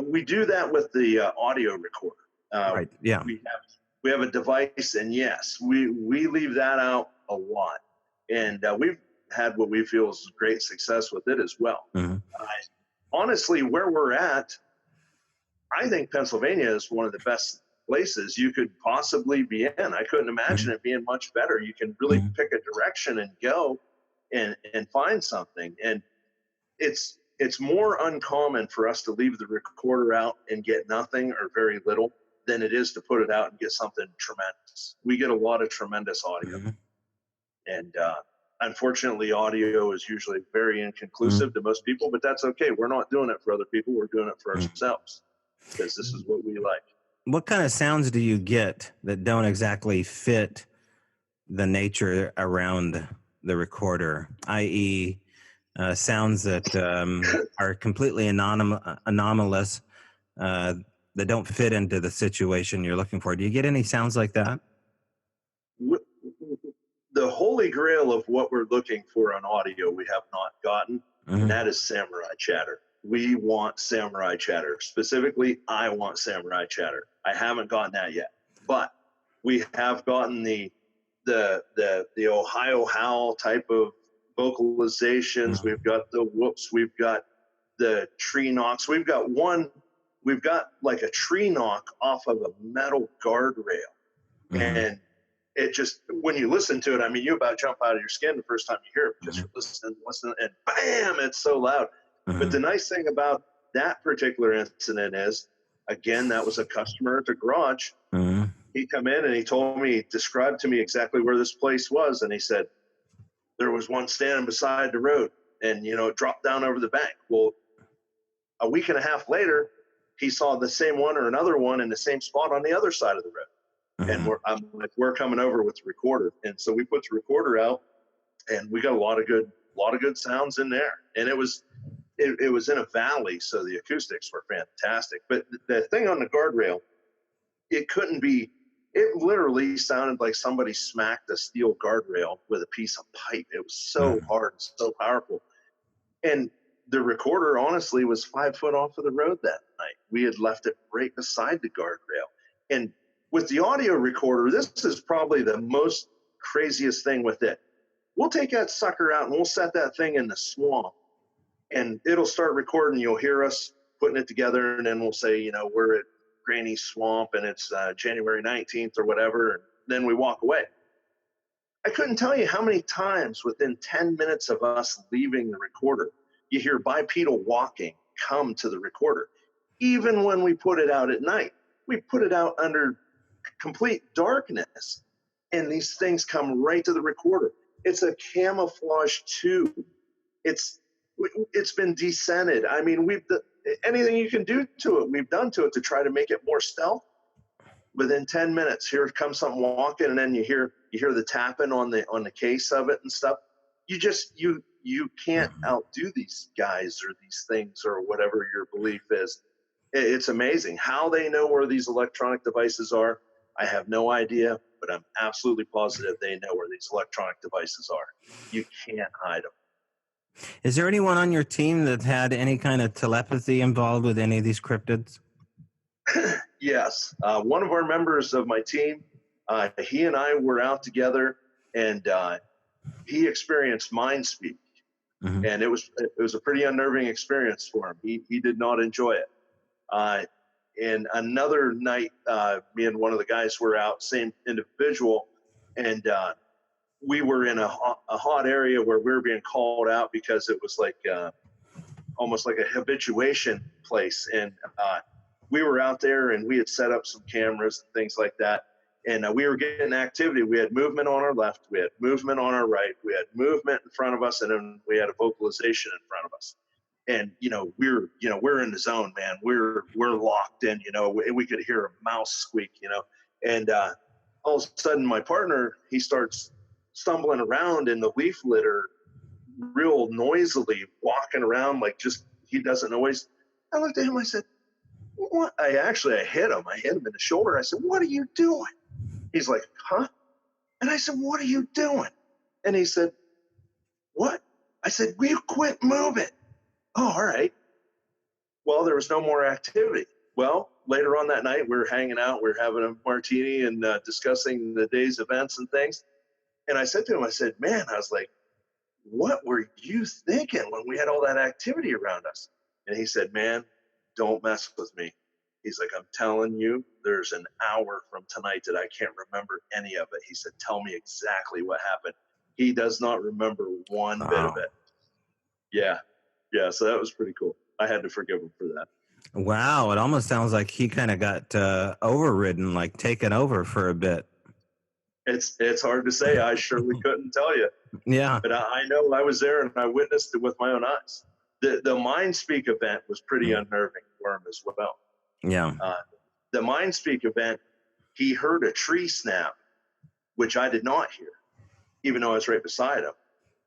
We do that with the audio recorder. Right. Yeah. We have a device, and yes, we leave that out a lot, and we've had what we feel is great success with it as well. Mm-hmm. Honestly, where we're at, I think Pennsylvania is one of the best places you could possibly be in. I couldn't imagine it being much better. You can really pick a direction and go and find something. And it's more uncommon for us to leave the recorder out and get nothing or very little than it is to put it out and get something tremendous. We get a lot of tremendous audio. And unfortunately, audio is usually very inconclusive to most people, but that's okay. We're not doing it for other people. We're doing it for ourselves because this is what we like. What kind of sounds do you get that don't exactly fit the nature around the recorder, i.e., sounds that are completely anomalous, that don't fit into the situation you're looking for? Do you get any sounds like that? The holy grail of what we're looking for on audio we have not gotten, and that is samurai chatter. We want samurai chatter. Specifically, I want samurai chatter. I haven't gotten that yet, but we have gotten the Ohio howl type of vocalizations. We've got the whoops. We've got the tree knocks. We've got like a tree knock off of a metal guardrail, and it just, when you listen to it, I mean, you about jump out of your skin the first time you hear it because you're listening, and bam, it's so loud. But the nice thing about that particular incident is, again, that was a customer at the garage. He come in and he described to me exactly where this place was. And he said, there was one standing beside the road and, it dropped down over the bank. Well, a week and a half later, he saw the same one or another one in the same spot on the other side of the road. And we're coming over with the recorder. And so we put the recorder out and we got a lot of good sounds in there. And it was in a valley, so the acoustics were fantastic. But the thing on the guardrail, it literally sounded like somebody smacked a steel guardrail with a piece of pipe. It was so hard, so powerful. And the recorder, honestly, was 5 foot off of the road that night. We had left it right beside the guardrail. And with the audio recorder, this is probably the most craziest thing with it. We'll take that sucker out and we'll set that thing in the swamp. And it'll start recording. You'll hear us putting it together, and then we'll say, we're at Granny Swamp, and it's January 19th or whatever. And then we walk away. I couldn't tell you how many times within 10 minutes of us leaving the recorder, you hear bipedal walking come to the recorder. Even when we put it out at night, we put it out under complete darkness, and these things come right to the recorder. It's a camouflage tube. It's been descented. I mean, anything you can do to it, we've done to it to try to make it more stealth. Within 10 minutes, here comes something walking, and then you hear the tapping on the case of it and stuff. You can't outdo these guys or these things or whatever your belief is. It's amazing how they know where these electronic devices are. I have no idea, but I'm absolutely positive they know where these electronic devices are. You can't hide them. Is there anyone on your team that had any kind of telepathy involved with any of these cryptids? Yes. One of our members of my team, he and I were out together, and he experienced mind speak. And it was a pretty unnerving experience for him. He did not enjoy it. And another night, me and one of the guys were out, same individual, and we were in a hot area where we were being called out because it was like almost like a habituation place. And we were out there, and we had set up some cameras and things like that. And we were getting activity. We had movement on our left. We had movement on our right. We had movement in front of us, and then we had a vocalization in front of us. And we're in the zone, man. We're locked in. We could hear a mouse squeak. And all of a sudden, my partner, he starts stumbling around in the leaf litter, real noisily walking around like just he doesn't always. I looked at him. I said, what? I hit him. I hit him in the shoulder. I said, what are you doing? He's like, huh? And I said, what are you doing? And he said, what? I said, will you quit moving? Oh, all right. Well, there was no more activity. Well, later on that night, we were hanging out. We were having a martini and discussing the day's events and things. And I said to him, I said, man, I was like, what were you thinking when we had all that activity around us? And he said, man, don't mess with me. He's like, I'm telling you, there's an hour from tonight that I can't remember any of it. He said, tell me exactly what happened. He does not remember one bit of it. Yeah. Yeah. So that was pretty cool. I had to forgive him for that. Wow. It almost sounds like he kind of got overridden, like taken over for a bit. It's hard to say. I surely couldn't tell you. Yeah. But I know I was there and I witnessed it with my own eyes. The Mind Speak event was pretty unnerving for him as well. Yeah. The Mind Speak event, he heard a tree snap, which I did not hear, even though I was right beside him.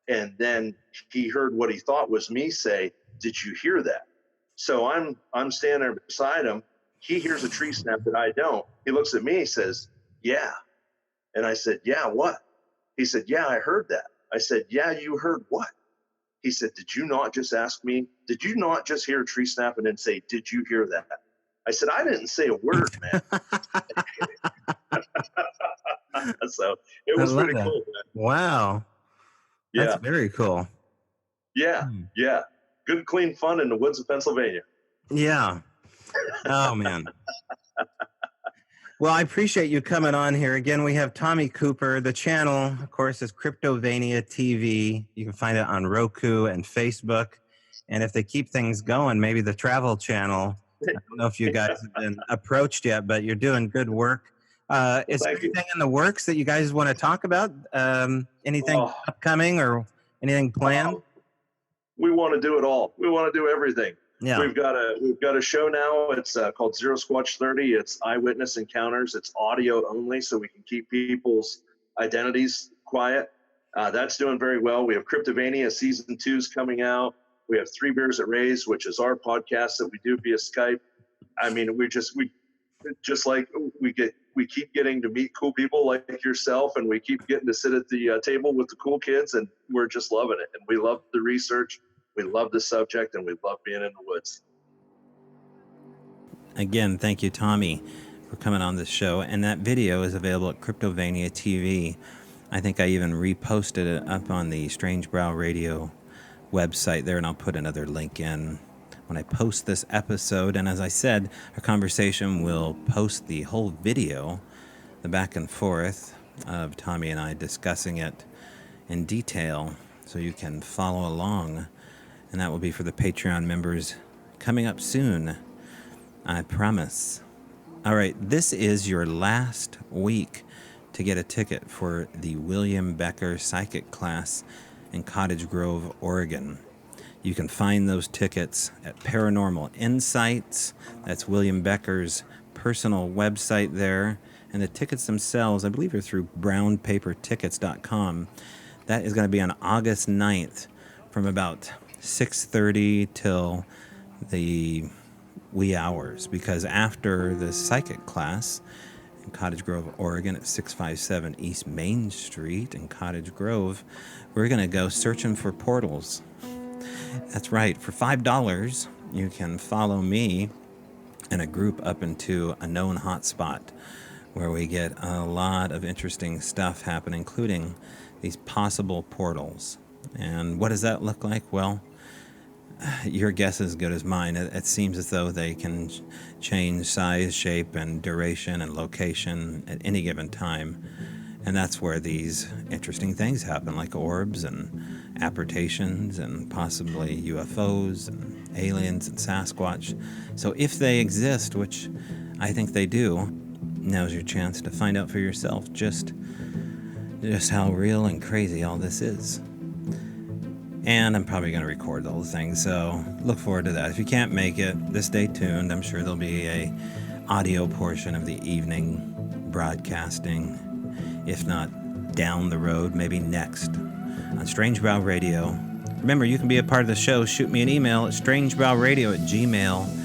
And then he heard what he thought was me say, did you hear that? So I'm standing there beside him. He hears a tree snap that I don't. He looks at me, he says, yeah. And I said, yeah, what? He said, yeah, I heard that. I said, yeah, you heard what? He said, did you not just ask me? Did you not just hear a tree snap and then say, did you hear that? I said, I didn't say a word, man. So it was pretty cool, man. Wow. Yeah. That's very cool. Yeah. Yeah. Good, clean fun in the woods of Pennsylvania. Yeah. Oh, man. Well, I appreciate you coming on here. Again, we have Tommy Cooper. The channel, of course, is Cryptovania TV. You can find it on Roku and Facebook. And if they keep things going, maybe the travel channel. I don't know if you guys have been approached yet, but you're doing good work. Is there anything in the works that you guys want to talk about? Anything upcoming or anything planned? We want to do it all. We want to do everything. Yeah. We've got a show now. It's called Zero Squatch 30. It's eyewitness encounters. It's audio only, so we can keep people's identities quiet. That's doing very well. We have Cryptovania season 2's coming out. We have Three Beers at Ray's, which is our podcast that we do via Skype. I mean, we keep getting to meet cool people like yourself, and we keep getting to sit at the table with the cool kids, and we're just loving it. And we love the research. We love the subject, and we love being in the woods. Again, thank you, Tommy, for coming on this show. And that video is available at Cryptovania TV. I think I even reposted it up on the Strange Brow Radio website there, and I'll put another link in when I post this episode. And as I said, our conversation will post the whole video, the back and forth of Tommy and I discussing it in detail, so you can follow along. And that will be for the Patreon members coming up soon, I promise. All right, this is your last week to get a ticket for the William Becker Psychic class in Cottage Grove, Oregon. You can find those tickets at Paranormal Insights. That's William Becker's personal website there. And the tickets themselves, I believe, are through brownpapertickets.com. That is going to be on August 9th from about 6:30 till the wee hours, because after the psychic class in Cottage Grove, Oregon at 657 East Main Street in Cottage Grove, we're going to go searching for portals. That's right. For $5, you can follow me and a group up into a known hotspot where we get a lot of interesting stuff happen, including these possible portals. And what does that look like? Well, your guess is as good as mine. It seems as though they can change size, shape, and duration and location at any given time. And that's where these interesting things happen, like orbs and apparitions and possibly UFOs and aliens and Sasquatch. So if they exist, which I think they do, now's your chance to find out for yourself just how real and crazy all this is. And I'm probably going to record the whole thing, so look forward to that. If you can't make it, just stay tuned. I'm sure there'll be a audio portion of the evening broadcasting, if not down the road, maybe next on Strange Brow Radio. Remember, you can be a part of the show. Shoot me an email at strangebrowradio@gmail.com.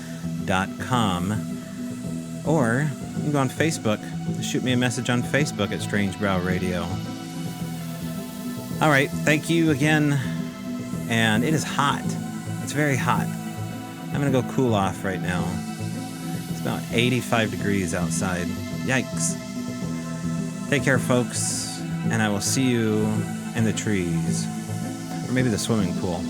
cryptovani.com. Or you can go on Facebook. Shoot me a message on Facebook at Strange Brow Radio. All right, thank you again. And it is hot. It's very hot. I'm going to go cool off right now. It's about 85 degrees outside. Yikes. Take care, folks. And I will see you in the trees. Or maybe the swimming pool.